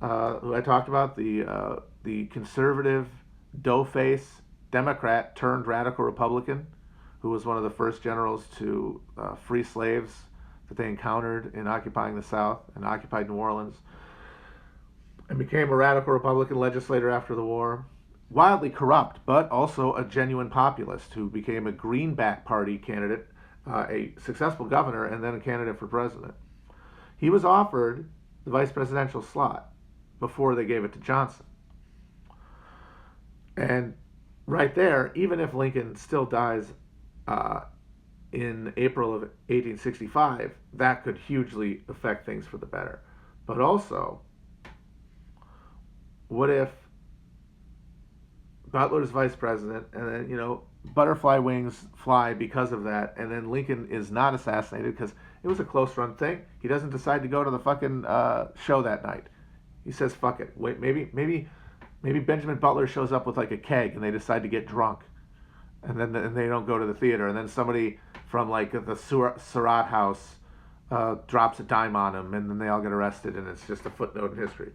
who I talked about, the conservative, dough-face Democrat turned radical Republican, who was one of the first generals to free slaves that they encountered in occupying the South and occupied New Orleans, and became a radical Republican legislator after the war. Wildly corrupt, but also a genuine populist who became a Greenback Party candidate, a successful governor, and then a candidate for president. He was offered the vice presidential slot before they gave it to Johnson. And right there, even if Lincoln still dies in April of 1865, that could hugely affect things for the better. But also, what if Butler's vice president, and then, butterfly wings fly because of that, and then Lincoln is not assassinated because it was a close run thing. He doesn't decide to go to the fucking show that night. He says, fuck it. Wait, maybe Benjamin Butler shows up with a keg and they decide to get drunk. And then they don't go to the theater. And then somebody from the Surratt house drops a dime on him, and then they all get arrested, and it's just a footnote in history.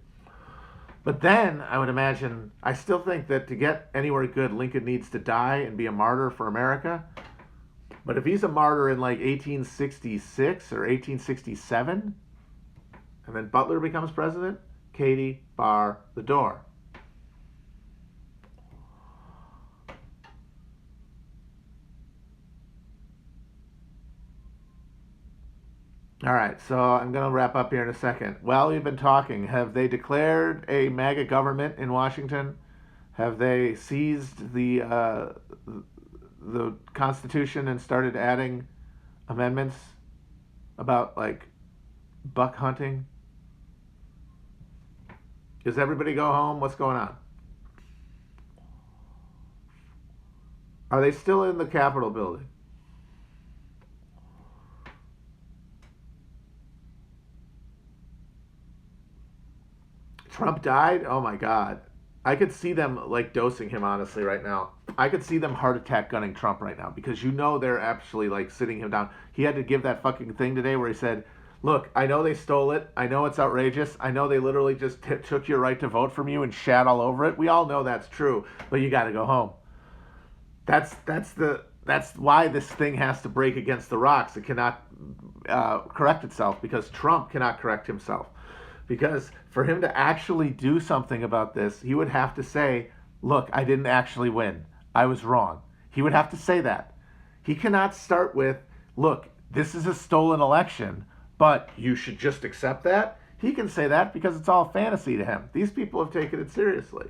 But then I would imagine, I still think that to get anywhere good, Lincoln needs to die and be a martyr for America. But if he's a martyr in 1866 or 1867, and then Butler becomes president, Katie, bar the door. All right, so I'm going to wrap up here in a second. While we've been talking, have they declared a MAGA government in Washington? Have they seized the Constitution and started adding amendments about buck hunting? Does everybody go home? What's going on? Are they still in the Capitol building? Trump died? Oh my God. I could see them dosing him, honestly, right now. I could see them heart attack gunning Trump right now because they're actually sitting him down. He had to give that fucking thing today where he said, look, I know they stole it. I know it's outrageous. I know they literally just took your right to vote from you and shat all over it. We all know that's true, but you got to go home. That's why this thing has to break against the rocks. It cannot correct itself because Trump cannot correct himself. Because for him to actually do something about this, he would have to say, look, I didn't actually win. I was wrong. He would have to say that. He cannot start with, look, this is a stolen election, but you should just accept that. He can say that because it's all fantasy to him. These people have taken it seriously.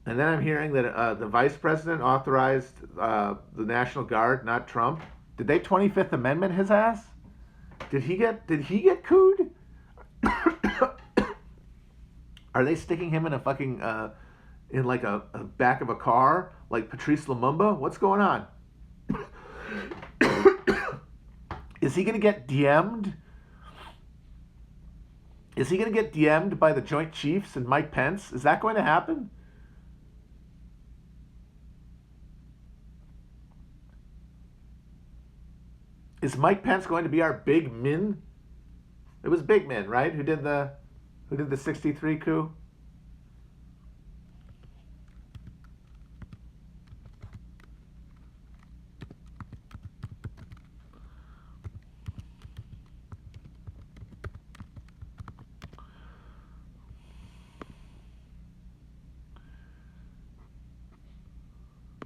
And then I'm hearing that the vice president authorized the National Guard, not Trump. Did they 25th Amendment his ass? Did he get cooed? Are they sticking him in a fucking in like a back of a car like Patrice Lumumba? What's going on? Is he gonna get DM'd? Is he gonna get DM'd by the Joint Chiefs and Mike Pence? Is that going to happen? Is Mike Pence going to be our big min? It was Big Min, right? Who did the 63 coup?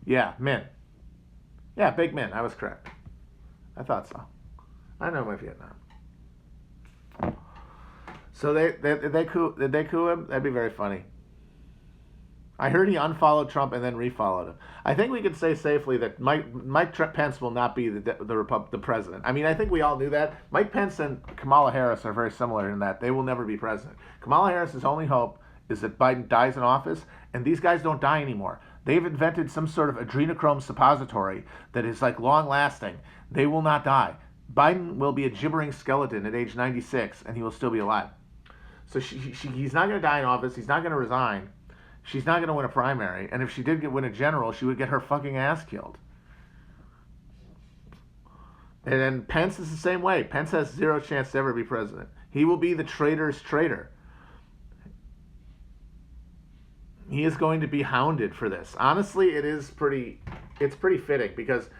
Yeah, Min. Yeah, Big Min. I was correct. I thought so. I know my Vietnam. So did they coup him? That'd be very funny. I heard he unfollowed Trump and then refollowed him. I think we can say safely that Mike Pence will not be the president. I mean, I think we all knew that. Mike Pence and Kamala Harris are very similar in that they will never be president. Kamala Harris's only hope is that Biden dies in office, and these guys don't die anymore. They've invented some sort of adrenochrome suppository that is like long lasting. They will not die. Biden will be a gibbering skeleton at age 96, and he will still be alive. So he's not going to die in office. He's not going to resign. She's not going to win a primary. And if she did win a general, she would get her fucking ass killed. And then Pence is the same way. Pence has zero chance to ever be president. He will be the traitor's traitor. He is going to be hounded for this. Honestly, it's pretty fitting because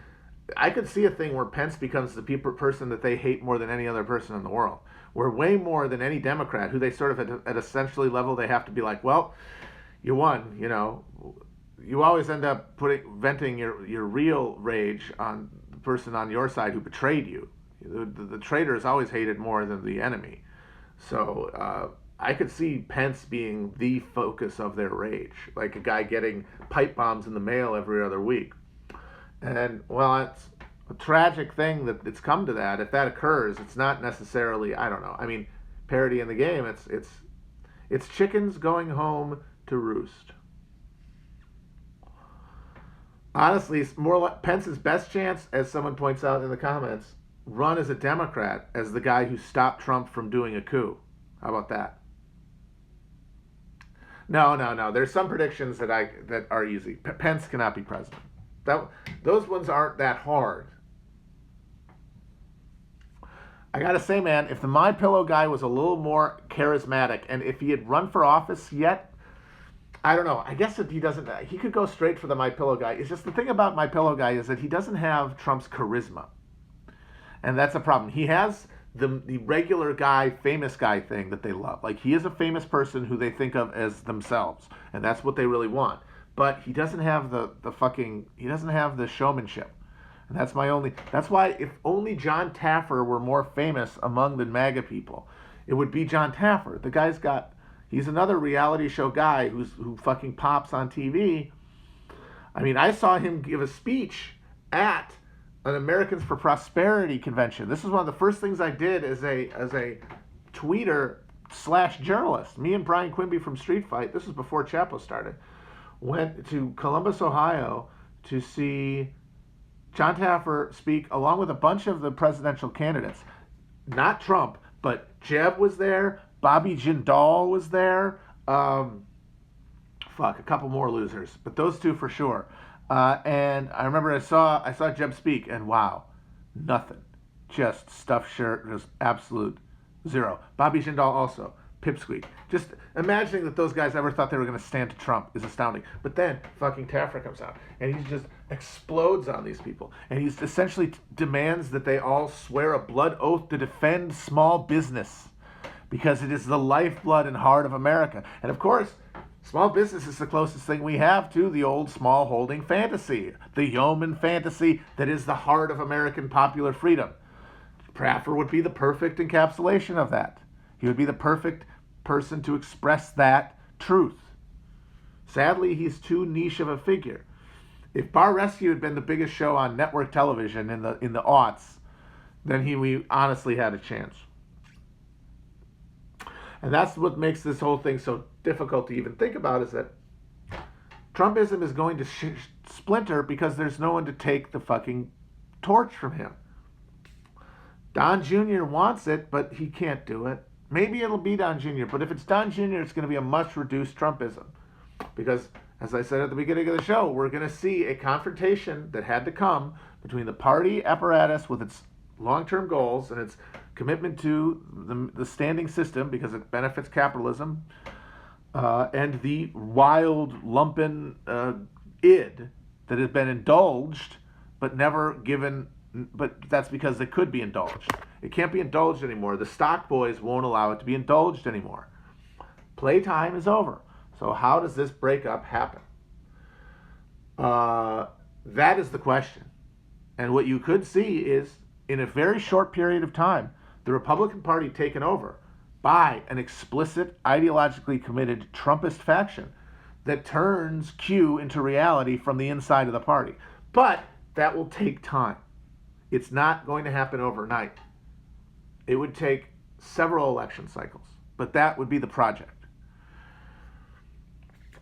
I could see a thing where Pence becomes the person that they hate more than any other person in the world. Where way more than any Democrat, who they sort of at essentially level, they have to be like, well, you won, you know. You always end up venting your real rage on the person on your side who betrayed you. The traitor is always hated more than the enemy. So I could see Pence being the focus of their rage, like a guy getting pipe bombs in the mail every other week. And, well, it's a tragic thing that it's come to that. If that occurs, it's not necessarily, I don't know. I mean, parody in the game, it's chickens going home to roost. Honestly, it's more like Pence's best chance, as someone points out in the comments, run as a Democrat as the guy who stopped Trump from doing a coup. How about that? No. There's some predictions that are easy. Pence cannot be president. Those ones aren't that hard. I gotta say, man, if the My Pillow guy was a little more charismatic, and if he had run for office yet, I don't know. I guess if he could go straight for the My Pillow guy. It's just the thing about My Pillow guy is that he doesn't have Trump's charisma, and that's a problem. He has the regular guy, famous guy thing that they love. Like, he is a famous person who they think of as themselves, and that's what they really want. But he doesn't have he doesn't have the showmanship. And that's why if only John Taffer were more famous among the MAGA people, it would be John Taffer. He's another reality show guy who fucking pops on TV. I mean, I saw him give a speech at an Americans for Prosperity convention. This is one of the first things I did as a tweeter / journalist. Me and Brian Quimby from Street Fight, this was before Chapo started, went to Columbus, Ohio to see John Taffer speak along with a bunch of the presidential candidates. Not Trump, but Jeb was there, Bobby Jindal was there, a couple more losers, but those two for sure. And I remember I saw Jeb speak, and wow, nothing. Just stuffed shirt, just absolute zero. Bobby Jindal also, pipsqueak. Just imagining that those guys ever thought they were going to stand to Trump is astounding. But then fucking Taffer comes out, and he just explodes on these people. And he essentially demands that they all swear a blood oath to defend small business, because it is the lifeblood and heart of America. And of course, small business is the closest thing we have to the old small holding fantasy, the yeoman fantasy that is the heart of American popular freedom. Taffer would be the perfect encapsulation of that. He would be the perfect person to express that truth. Sadly, he's too niche of a figure. If Bar Rescue had been the biggest show on network television in the aughts, then we honestly had a chance. And that's what makes this whole thing so difficult to even think about, is that Trumpism is going to splinter because there's no one to take the fucking torch from him. Don Jr. wants it, but he can't do it. Maybe it'll be Don Jr., but if it's Don Jr., it's going to be a much reduced Trumpism. Because, as I said at the beginning of the show, we're going to see a confrontation that had to come between the party apparatus with its long-term goals and its commitment to the standing system because it benefits capitalism, and the wild, lumpen id that has been indulged but never given, but that's because it could be indulged. It can't be indulged anymore. The stock boys won't allow it to be indulged anymore. Playtime is over. So how does this breakup happen? That is the question. And what you could see is, in a very short period of time, the Republican Party taken over by an explicit, ideologically committed Trumpist faction that turns Q into reality from the inside of the party. But that will take time. It's not going to happen overnight. It would take several election cycles, but that would be the project.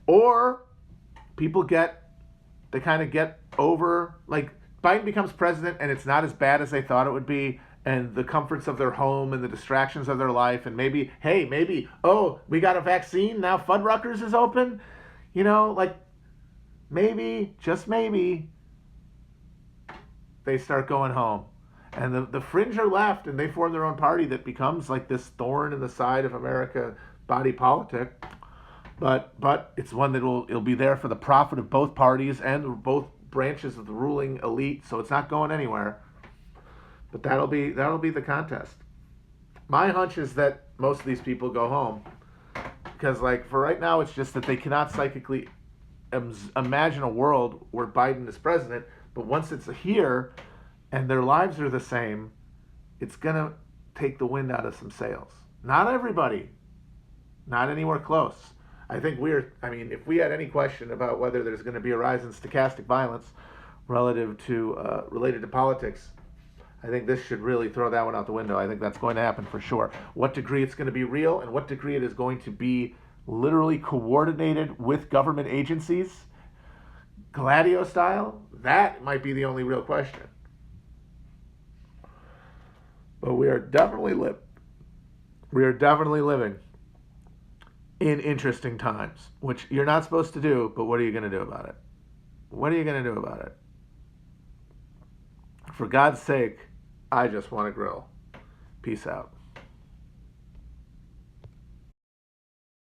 Or people they kind of get over, like Biden becomes president and it's not as bad as they thought it would be, and the comforts of their home and the distractions of their life, and maybe, oh, we got a vaccine, now Fuddruckers is open, like maybe, just maybe, they start going home. And the fringe are left, and they form their own party that becomes like this thorn in the side of America body politic. But it's one that it'll be there for the profit of both parties and both branches of the ruling elite, so it's not going anywhere. But that'll be the contest. My hunch is that most of these people go home because, like, for right now, it's just that they cannot psychically imagine a world where Biden is president. But once it's here and their lives are the same, it's gonna take the wind out of some sails. Not everybody, not anywhere close. I think if we had any question about whether there's going to be a rise in stochastic violence related to politics, I think this should really throw that one out the window. I think that's going to happen for sure. What degree it's going to be real and what degree it is going to be literally coordinated with government agencies, Gladio style, that might be the only real question. But we are definitely living in interesting times, which you're not supposed to do, but what are you going to do about it? What are you going to do about it? For God's sake, I just want to grill. Peace out.